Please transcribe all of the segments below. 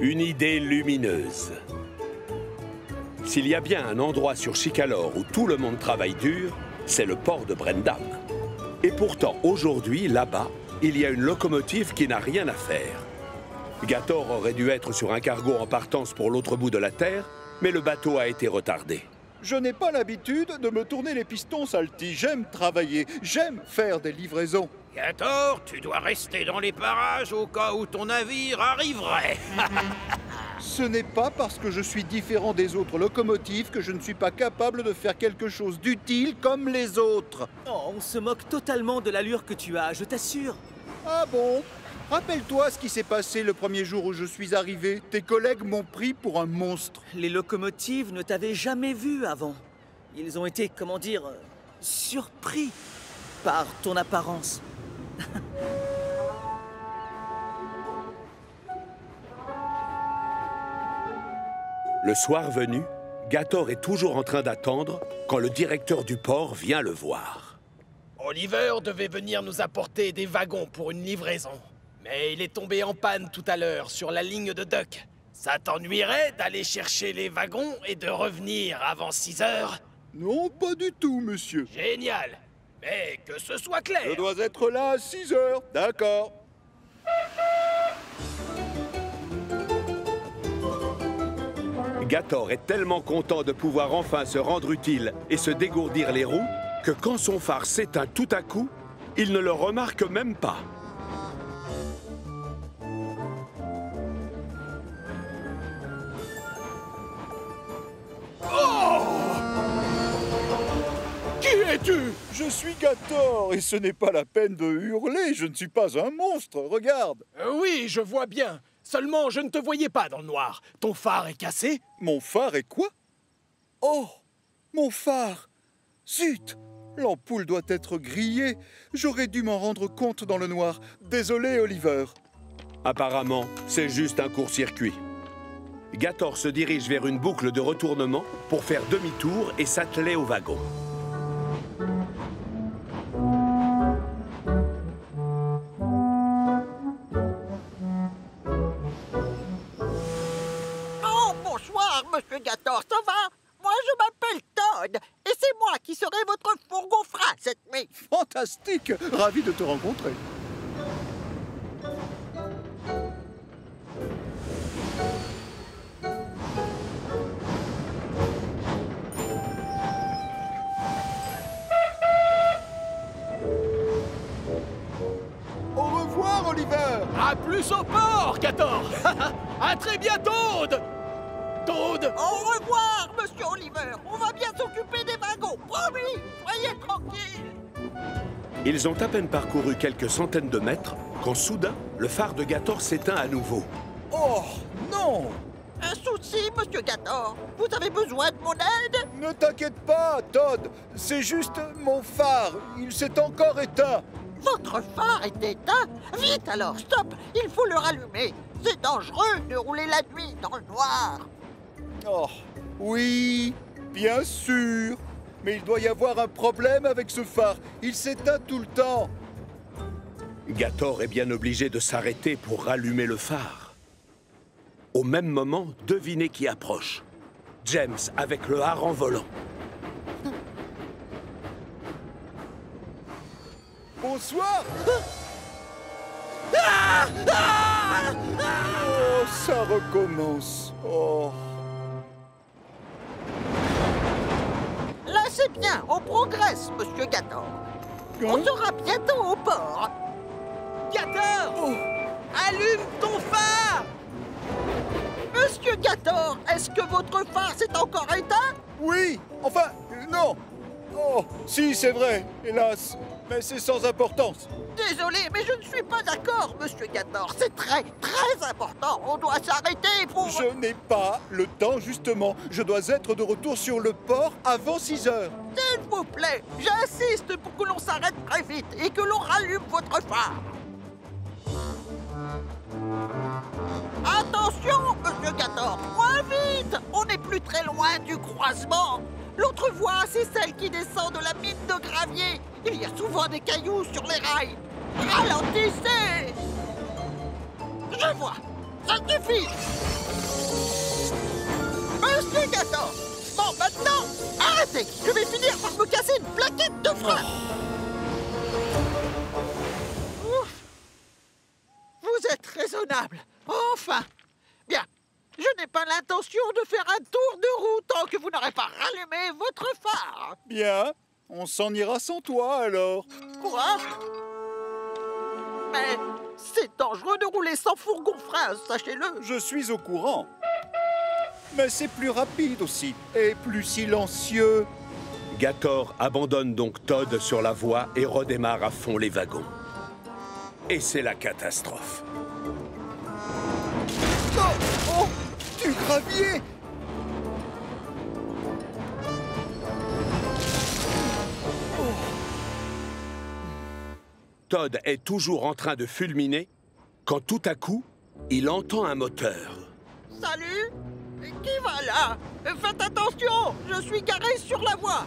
Une idée lumineuse. S'il y a bien un endroit sur Chicalor où tout le monde travaille dur, c'est le port de Brendam. Et pourtant, aujourd'hui, là-bas, il y a une locomotive qui n'a rien à faire. Gator aurait dû être sur un cargo en partance pour l'autre bout de la Terre, mais le bateau a été retardé. Je n'ai pas l'habitude de me tourner les pistons, Salty. J'aime travailler, j'aime faire des livraisons. Gator, tu dois rester dans les parages au cas où ton navire arriverait. Ce n'est pas parce que je suis différent des autres locomotives que je ne suis pas capable de faire quelque chose d'utile comme les autres. Oh, on se moque totalement de l'allure que tu as, je t'assure. Ah bon? Rappelle-toi ce qui s'est passé le premier jour où je suis arrivé. Tes collègues m'ont pris pour un monstre. Les locomotives ne t'avaient jamais vu avant. Ils ont été, comment dire, surpris par ton apparence. Le soir venu, Gator est toujours en train d'attendre quand le directeur du port vient le voir. Oliver devait venir nous apporter des wagons pour une livraison. Mais il est tombé en panne tout à l'heure sur la ligne de Duck. Ça t'ennuierait d'aller chercher les wagons et de revenir avant 6 heures? Non, pas du tout, monsieur. Génial. Mais que ce soit clair. Je dois être là à 6 heures. D'accord. Gator est tellement content de pouvoir enfin se rendre utile et se dégourdir les roues que quand son phare s'éteint tout à coup, il ne le remarque même pas. Qui es-tu? Je suis Gator et ce n'est pas la peine de hurler. Je ne suis pas un monstre, regarde. Oui, je vois bien. Seulement, je ne te voyais pas dans le noir. Ton phare est cassé? Mon phare est quoi? Oh, mon phare! Zut! L'ampoule doit être grillée. J'aurais dû m'en rendre compte dans le noir. Désolé, Oliver. Apparemment, c'est juste un court-circuit. Gator se dirige vers une boucle de retournement pour faire demi-tour et s'atteler au wagon. Oh, bonsoir, monsieur Gator, ça va? Moi, je m'appelle Todd, et c'est moi qui serai votre fourgon-frein cette nuit. Fantastique! Ravi de te rencontrer. Au revoir, Oliver! À plus au port, Gator. À très bientôt, Toad. Au revoir, monsieur Oliver. On va bien s'occuper des wagons, promis. Soyez tranquille. Ils ont à peine parcouru quelques centaines de mètres quand soudain, le phare de Gator s'éteint à nouveau. Oh, non! Un souci, monsieur Gator? Vous avez besoin de mon aide? Ne t'inquiète pas, Todd. C'est juste mon phare. Il s'est encore éteint. Votre phare est éteint? Vite alors, stop. Il faut le rallumer. C'est dangereux de rouler la nuit dans le noir. Oh, oui, bien sûr. Mais il doit y avoir un problème avec ce phare. Il s'éteint tout le temps. Gator est bien obligé de s'arrêter pour rallumer le phare. Au même moment, devinez qui approche. James avec le hareng volant. Bonsoir. Oh, ça recommence. Oh. Là, c'est bien. On progresse, monsieur Gator. On sera bientôt au port. Gator! Oh. Allume ton phare! Monsieur Gator, est-ce que votre phare s'est encore éteint? Oui, enfin, non. Oh, si, c'est vrai, hélas. Mais c'est sans importance. Désolé, mais je ne suis pas d'accord, monsieur Gator. C'est très, très important. On doit s'arrêter pour... Je n'ai pas le temps, justement. Je dois être de retour sur le port avant 6 heures. S'il vous plaît, j'insiste pour que l'on s'arrête très vite et que l'on rallume votre phare. Attention, monsieur Gator, moins vite. On n'est plus très loin du croisement. L'autre voie, c'est celle qui descend de la mine de gravier. Il y a souvent des cailloux sur les rails. Ralentissez! Je vois. Ça suffit! Monsieur Gator! Bon, maintenant, arrêtez! Je vais finir par me casser une plaquette de frein! Ouf! Vous êtes raisonnable! Enfin! Bien! Je n'ai pas l'intention de faire un tour de roue tant que vous n'aurez pas rallumé votre phare! Bien, on s'en ira sans toi alors. Quoi? Mais c'est dangereux de rouler sans fourgon-frein, sachez-le! Je suis au courant. Mais c'est plus rapide aussi, et plus silencieux. Gator abandonne donc Todd sur la voie et redémarre à fond les wagons. Et c'est la catastrophe. Oh, oh, du gravier! Todd est toujours en train de fulminer quand tout à coup, il entend un moteur. Salut! Qui va là? Faites attention! Je suis garé sur la voie!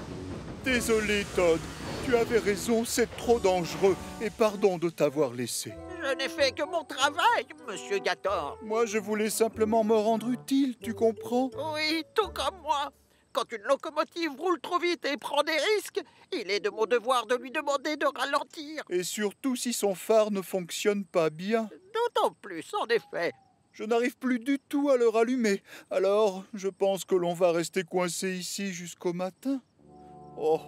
Désolé, Todd. Tu avais raison, c'est trop dangereux. Et pardon de t'avoir laissé. Je n'ai fait que mon travail, Monsieur Gator. Moi, je voulais simplement me rendre utile, tu comprends? Oui, tout comme moi. Quand une locomotive roule trop vite et prend des risques, il est de mon devoir de lui demander de ralentir. Et surtout si son phare ne fonctionne pas bien. D'autant plus, en effet. Je n'arrive plus du tout à le rallumer. Alors, je pense que l'on va rester coincé ici jusqu'au matin. Oh,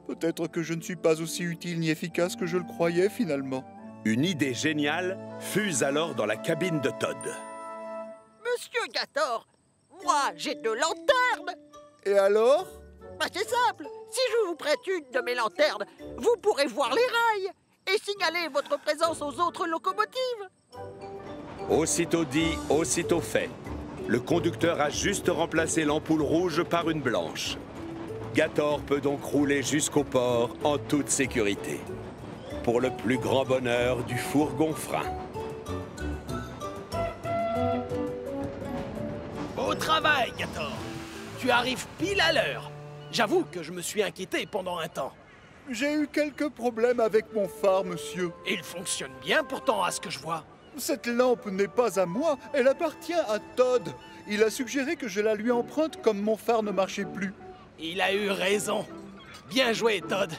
peut-être que je ne suis pas aussi utile ni efficace que je le croyais finalement. Une idée géniale fuse alors dans la cabine de Todd. Monsieur Gator, moi j'ai 2 lanternes. Et alors? Bah, c'est simple. Si je vous prête une de mes lanternes, vous pourrez voir les rails et signaler votre présence aux autres locomotives. Aussitôt dit, aussitôt fait. Le conducteur a juste remplacé l'ampoule rouge par une blanche. Gator peut donc rouler jusqu'au port en toute sécurité. Pour le plus grand bonheur du fourgon-frein. Beau travail, Gator. Tu arrives pile à l'heure. J'avoue que je me suis inquiété pendant un temps. J'ai eu quelques problèmes avec mon phare, monsieur. Il fonctionne bien pourtant, à ce que je vois. Cette lampe n'est pas à moi, elle appartient à Todd. Il a suggéré que je la lui emprunte comme mon phare ne marchait plus. Il a eu raison. Bien joué, Todd.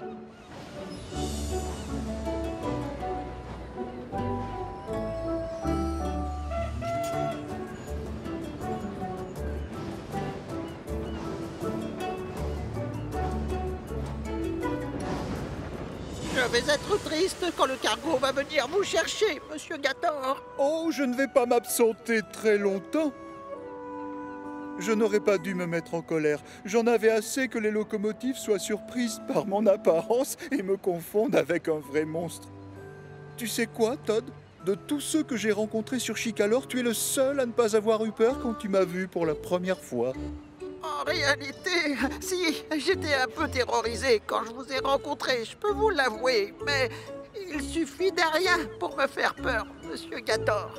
Je vais être triste quand le cargo va venir vous chercher, Monsieur Gator. Oh, je ne vais pas m'absenter très longtemps. Je n'aurais pas dû me mettre en colère. J'en avais assez que les locomotives soient surprises par mon apparence et me confondent avec un vrai monstre. Tu sais quoi, Todd? De tous ceux que j'ai rencontrés sur Chicalor, tu es le seul à ne pas avoir eu peur quand tu m'as vu pour la première fois. En réalité, si, j'étais un peu terrorisé quand je vous ai rencontré, je peux vous l'avouer, mais il suffit de rien pour me faire peur, Monsieur Gator.